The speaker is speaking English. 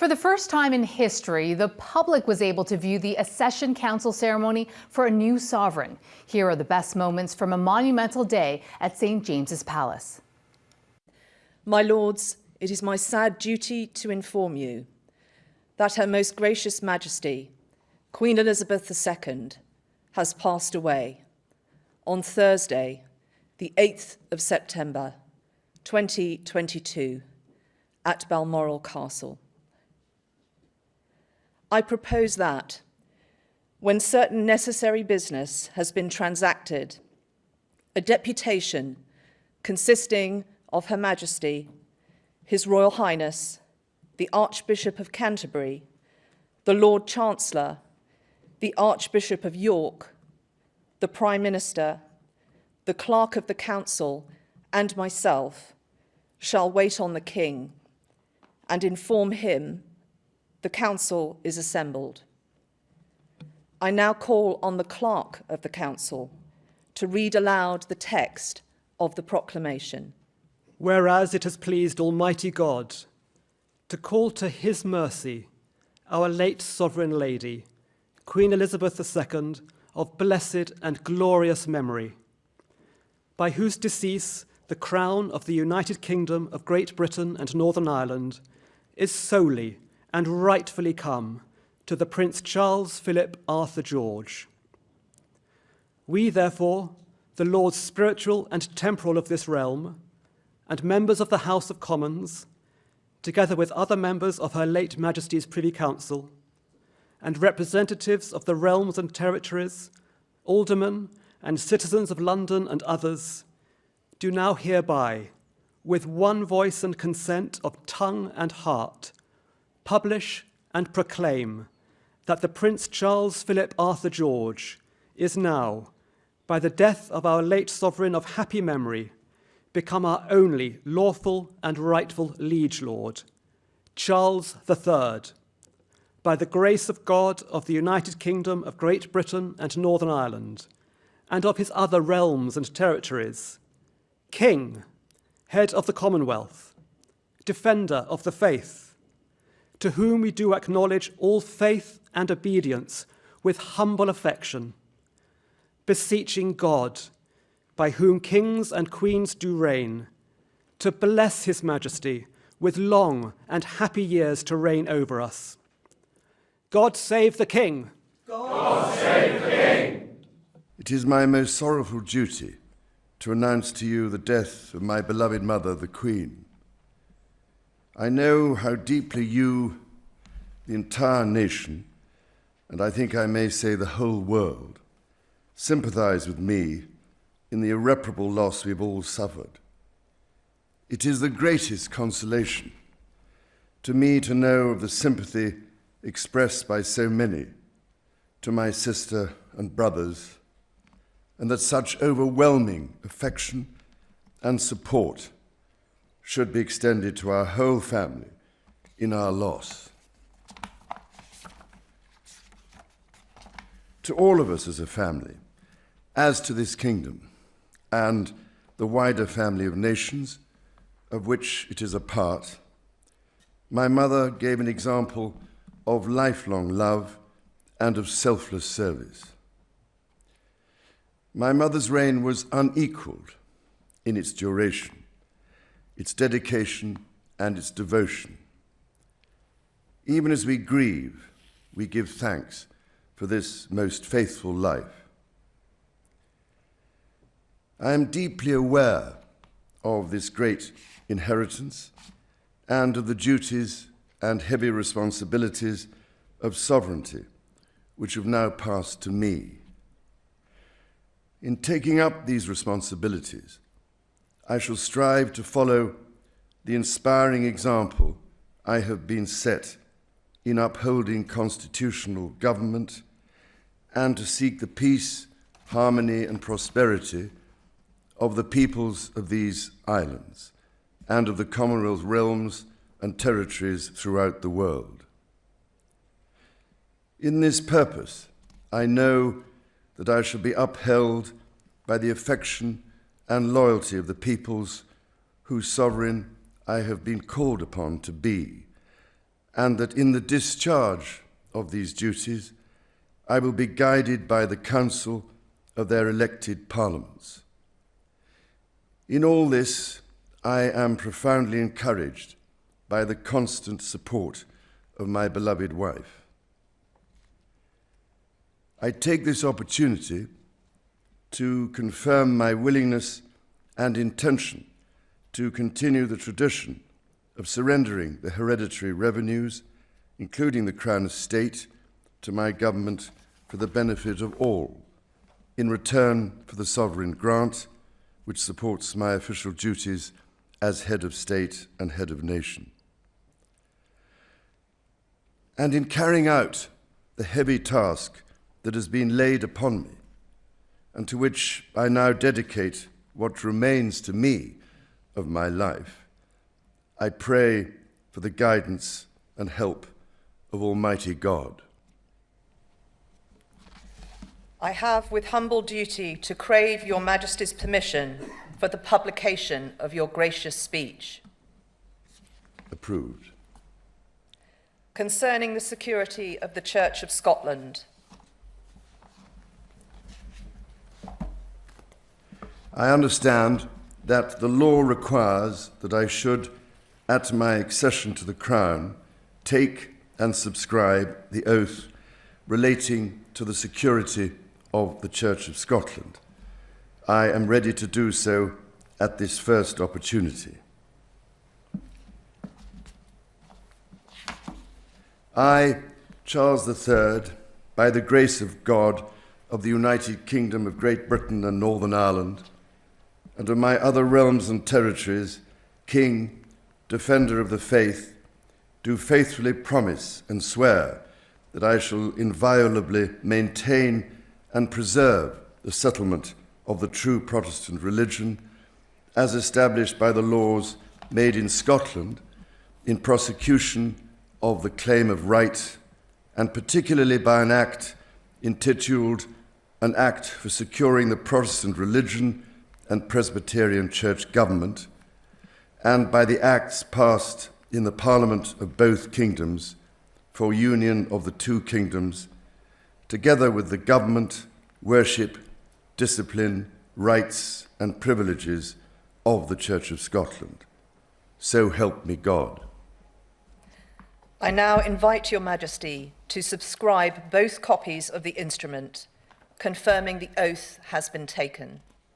For the first time in history, the public was able to view the Accession Council ceremony for a new sovereign. Here are the best moments from a monumental day at St. James's Palace. My lords, it is my sad duty to inform you that Her Most Gracious Majesty, Queen Elizabeth II, has passed away on Thursday, the 8th of September, 2022, at Balmoral Castle. I propose that, when certain necessary business has been transacted, a deputation consisting of Her Majesty, His Royal Highness, the Archbishop of Canterbury, the Lord Chancellor, the Archbishop of York, the Prime Minister, the Clerk of the Council, and myself, shall wait on the King and inform him the Council is assembled. I now call on the Clerk of the Council to read aloud the text of the proclamation. Whereas it has pleased Almighty God to call to His mercy our late Sovereign Lady, Queen Elizabeth II, of blessed and glorious memory, by whose decease the crown of the United Kingdom of Great Britain and Northern Ireland is solely and rightfully come to the Prince Charles Philip Arthur George. We, therefore, the Lords spiritual and temporal of this realm, and members of the House of Commons, together with other members of Her late Majesty's Privy Council, and representatives of the realms and territories, aldermen and citizens of London and others, do now hereby, with one voice and consent of tongue and heart, publish and proclaim that the Prince Charles Philip Arthur George is now, by the death of our late sovereign of happy memory, become our only lawful and rightful liege lord, Charles III, by the grace of God of the United Kingdom of Great Britain and Northern Ireland, and of his other realms and territories, King, head of the Commonwealth, defender of the faith, to whom we do acknowledge all faith and obedience with humble affection, beseeching God, by whom kings and queens do reign, to bless His Majesty with long and happy years to reign over us. God save the King! God save the King! It is my most sorrowful duty to announce to you the death of my beloved mother, the Queen. I know how deeply you, the entire nation, and I think I may say the whole world, sympathize with me in the irreparable loss we've all suffered. It is the greatest consolation to me to know of the sympathy expressed by so many to my sister and brothers, and that such overwhelming affection and support should be extended to our whole family in our loss. To all of us as a family, as to this kingdom and the wider family of nations of which it is a part, my mother gave an example of lifelong love and of selfless service. My mother's reign was unequaled in its duration, its dedication, and its devotion. Even as we grieve, we give thanks for this most faithful life. I am deeply aware of this great inheritance and of the duties and heavy responsibilities of sovereignty, which have now passed to me. In taking up these responsibilities, I shall strive to follow the inspiring example I have been set in upholding constitutional government and to seek the peace, harmony, and prosperity of the peoples of these islands and of the Commonwealth realms and territories throughout the world. In this purpose, I know that I shall be upheld by the affection and loyalty of the peoples whose sovereign I have been called upon to be, and that in the discharge of these duties, I will be guided by the counsel of their elected parliaments. In all this, I am profoundly encouraged by the constant support of my beloved wife. I take this opportunity to confirm my willingness and intention to continue the tradition of surrendering the hereditary revenues, including the Crown Estate, to my government for the benefit of all, in return for the sovereign grant which supports my official duties as head of state and head of nation. And in carrying out the heavy task that has been laid upon me, and to which I now dedicate what remains to me of my life, I pray for the guidance and help of Almighty God. I have with humble duty to crave your Majesty's permission for the publication of your gracious speech. Approved. Concerning the security of the Church of Scotland. I understand that the law requires that I should, at my accession to the Crown, take and subscribe the oath relating to the security of the Church of Scotland. I am ready to do so at this first opportunity. I, Charles III, by the grace of God, of the United Kingdom of Great Britain and Northern Ireland, and of my other realms and territories, King, Defender of the Faith, do faithfully promise and swear that I shall inviolably maintain and preserve the settlement of the true Protestant religion as established by the laws made in Scotland in prosecution of the claim of right, and particularly by an act intituled An Act for Securing the Protestant Religion and Presbyterian Church Government, and by the acts passed in the Parliament of both kingdoms for union of the two kingdoms, together with the government, worship, discipline, rights and privileges of the Church of Scotland. So help me God. I now invite your Majesty to subscribe both copies of the instrument, confirming the oath has been taken.